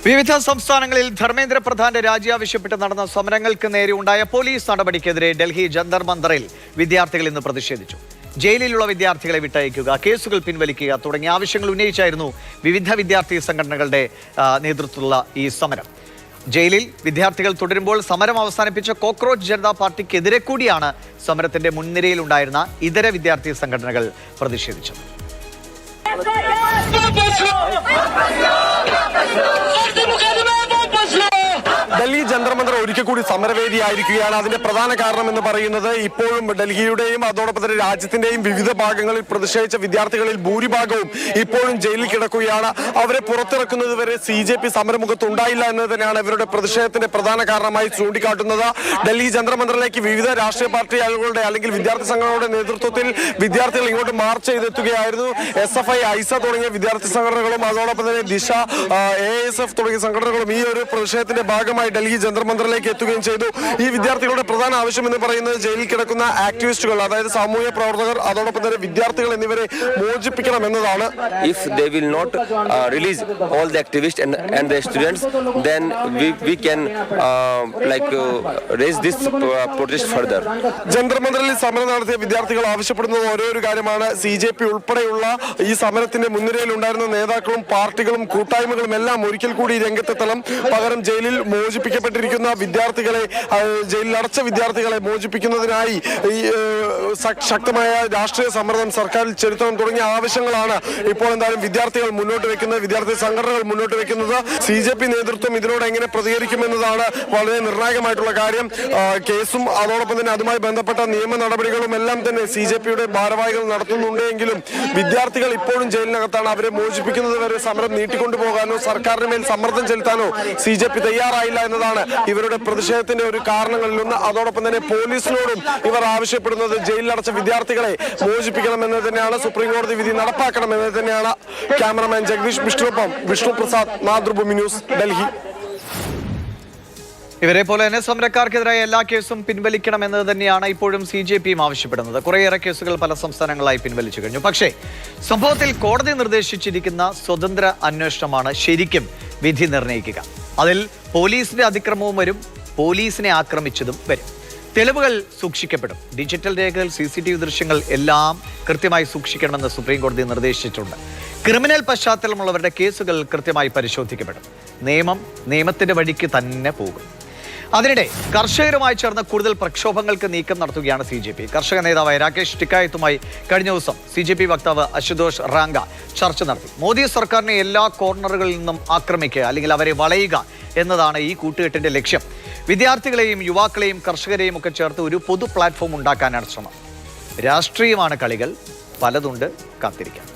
വിവിധ സംസ്ഥാനങ്ങളിൽ ധർമ്മേന്ദ്ര പ്രധാന്റെ രാജി ആവശ്യപ്പെട്ട് നടന്ന സമരങ്ങൾക്ക് നേരെ ഉണ്ടായ പോലീസ് നടപടിക്കെതിരെ ഡൽഹി ജന്തർ മന്ദറിൽ വിദ്യാർത്ഥികൾ ഇന്ന് പ്രതിഷേധിച്ചു. ജയിലിലുള്ള വിദ്യാർത്ഥികളെ വിട്ടയക്കുക, കേസുകൾ പിൻവലിക്കുക തുടങ്ങിയ ആവശ്യങ്ങൾ ഉന്നയിച്ചായിരുന്നു വിവിധ വിദ്യാർത്ഥി സംഘടനകളുടെ നേതൃത്വത്തിലുള്ള ഈ സമരം. ജയിലിൽ വിദ്യാർത്ഥികൾ തുടരുമ്പോൾ സമരം അവസാനിപ്പിച്ച കോക്രോച്ച് ജനതാ പാർട്ടിക്കെതിരെ കൂടിയാണ് സമരത്തിന്റെ മുൻനിരയിലുണ്ടായിരുന്ന ഇതര വിദ്യാർത്ഥി സംഘടനകൾ പ്രതിഷേധിച്ചത്. ഡൽഹി ജന്തർ മന്ദർ ഒരിക്കൽ കൂടി സമരവേദിയായിരിക്കുകയാണ്. അതിന്റെ പ്രധാന കാരണം എന്ന് പറയുന്നത് ഇപ്പോഴും ഡൽഹിയുടെയും അതോടൊപ്പം തന്നെ രാജ്യത്തിന്റെയും വിവിധ ഭാഗങ്ങളിൽ പ്രതിഷേധിച്ച വിദ്യാർത്ഥികളിൽ ഭൂരിഭാഗവും ഇപ്പോഴും ജയിലിൽ കിടക്കുകയാണ്. അവരെ പുറത്തിറക്കുന്നത് വരെ CJP സമരമുഖത്തുണ്ടായില്ല എന്നത് തന്നെയാണ് ഇവരുടെ പ്രതിഷേധത്തിന്റെ പ്രധാന കാരണമായി ചൂണ്ടിക്കാട്ടുന്നത്. ഡൽഹി ജന്തർ മന്ദറിലേക്ക് വിവിധ രാഷ്ട്രീയ പാർട്ടി ആളുകളുടെ അല്ലെങ്കിൽ വിദ്യാർത്ഥി സംഘടനകളുടെ നേതൃത്വത്തിൽ വിദ്യാർത്ഥികൾ ഇങ്ങോട്ട് മാർച്ച് ചെയ്തെത്തുകയായിരുന്നു. SFI, ഐസ തുടങ്ങിയ വിദ്യാർത്ഥി സംഘടനകളും അതോടൊപ്പം തന്നെ ദിശ, ASF തുടങ്ങിയ സംഘടനകളും ഈ ഒരു പ്രതിഷേധത്തിന്റെ ഭാഗമായി ഡൽഹി ജന്തർ മന്ദറിലേക്ക് എത്തുകയും ചെയ്തു. ഈ വിദ്യാർത്ഥികളുടെ പ്രധാന ആവശ്യം എന്ന് പറയുന്നത് ജയിലിൽ കിടക്കുന്ന ആക്ടിവിസ്റ്റുകൾ, അതായത് സാമൂഹ്യ പ്രവർത്തകർ, അതോടൊപ്പം തന്നെ വിദ്യാർത്ഥികൾ എന്നിവരെ മോചിപ്പിക്കണം എന്നതാണ്. If they will not release all the activists and the students, then we can raise this protest further. Jantar മന്ദറിൽ സമരം നടത്തിയ വിദ്യാർത്ഥികൾ ആവശ്യപ്പെടുന്നത് ഒരേ ഒരു കാര്യമാണ്. CJP ഉൾപ്പെടെയുള്ള ഈ സമരത്തിന്റെ മുൻനിരയിൽ ഉണ്ടായിരുന്ന നേതാക്കളും പാർട്ടികളും കൂട്ടായ്മകളും എല്ലാം ഒരിക്കൽ കൂടി രംഗത്തെത്തണം. പകരം ജയിലിൽ മോചിപ്പിക്കപ്പെട്ടിരിക്കുന്ന വിദ്യാർത്ഥികളെ, ജയിലിൽ അടച്ച വിദ്യാർത്ഥികളെ മോചിപ്പിക്കുന്നതിനായി ശക്തമായ രാഷ്ട്രീയ സമ്മർദ്ദം സർക്കാരിൽ ചെലുത്തണം തുടങ്ങിയ ആവശ്യങ്ങളാണ് ഇപ്പോൾ എന്തായാലും വിദ്യാർത്ഥികൾ മുന്നോട്ട് വെക്കുന്നത്, വിദ്യാർത്ഥി സംഘടനകൾ മുന്നോട്ട് വെക്കുന്നത്. CJP നേതൃത്വം ഇതിനോട് എങ്ങനെ പ്രതികരിക്കുമെന്നതാണ് വളരെ നിർണായകമായിട്ടുള്ള കാര്യം. കേസും അതോടൊപ്പം തന്നെ അതുമായി ബന്ധപ്പെട്ട നിയമ നടപടികളും എല്ലാം തന്നെ CJPയുടെ ഭാരവാഹികൾ നടത്തുന്നുണ്ടെങ്കിലും വിദ്യാർത്ഥികൾ ഇപ്പോഴും ജയിലിനകത്താണ്. അവരെ മോചിപ്പിക്കുന്നത് വരെ സമരം നീട്ടിക്കൊണ്ടുപോകാനോ സർക്കാരിന് മേൽ സമ്മർദ്ദം ചെലുത്താനോ CJP തയ്യാറായില്ല എന്നതാണ് ഇവരുടെ പ്രതിഷേധത്തിന്റെ ഒരു കാരണങ്ങളിലൊന്ന്. അതോടൊപ്പം തന്നെ പോലീസിനോടും ഇവർ ആവശ്യപ്പെടുന്നത് ജയിലിലടച്ച വിദ്യാർത്ഥികളെ മോചിപ്പിക്കണം എന്നത് തന്നെയാണ്. സുപ്രീം കോടതി വിധി നടപ്പാക്കണം എന്നത് തന്നെയാണ്. ക്യാമറമാൻ ജഗദീഷ് വിഷ്ണുവൊപ്പം വിഷ്ണു പ്രസാദ്, മാതൃഭൂമി ന്യൂസ്, ഡൽഹി. ഇവരെ പോലെ തന്നെ സമരക്കാർക്കെതിരായ എല്ലാ കേസും പിൻവലിക്കണം എന്നത് തന്നെയാണ് ഇപ്പോഴും CJPയും ആവശ്യപ്പെടുന്നത്. കുറേയേറെ കേസുകൾ പല സംസ്ഥാനങ്ങളായി പിൻവലിച്ചു കഴിഞ്ഞു. പക്ഷേ സംഭവത്തിൽ കോടതി നിർദ്ദേശിച്ചിരിക്കുന്ന സ്വതന്ത്ര അന്വേഷണമാണ് ശരിക്കും വിധി നിർണ്ണയിക്കുക. അതിൽ പോലീസിന്റെ അതിക്രമവും വരും, പോലീസിനെ ആക്രമിച്ചതും വരും. തെളിവുകൾ സൂക്ഷിക്കപ്പെടും. ഡിജിറ്റൽ രേഖകൾ, CCTV ദൃശ്യങ്ങൾ എല്ലാം കൃത്യമായി സൂക്ഷിക്കണമെന്ന് സുപ്രീം കോടതി നിർദ്ദേശിച്ചിട്ടുണ്ട്. ക്രിമിനൽ പശ്ചാത്തലമുള്ളവരുടെ കേസുകൾ കൃത്യമായി പരിശോധിക്കപ്പെടും. നിയമത്തിന്റെ വഴിക്ക് തന്നെ പോകും. അതിനിടെ കർഷകരുമായി ചേർന്ന് കൂടുതൽ പ്രക്ഷോഭങ്ങൾക്ക് നീക്കം നടത്തുകയാണ് CJP. കർഷക നേതാവായ രാകേഷ് ടിക്കായത്തുമായി കഴിഞ്ഞ ദിവസം CJP വക്താവ് അശുതോഷ് റാങ്ക ചർച്ച നടത്തി. മോദി സർക്കാരിനെ എല്ലാ കോർണറുകളിൽ നിന്നും ആക്രമിക്കുക, അല്ലെങ്കിൽ അവരെ വളയുക എന്നതാണ് ഈ കൂട്ടുകെട്ടിന്റെ ലക്ഷ്യം. വിദ്യാർത്ഥികളെയും യുവാക്കളെയും കർഷകരെയും ഒക്കെ ചേർത്ത് ഒരു പൊതു പ്ലാറ്റ്ഫോം ഉണ്ടാക്കാനാണ് ശ്രമം. രാഷ്ട്രീയമാണ് കളികൾ, പലതുണ്ട്, കാത്തിരിക്കാം.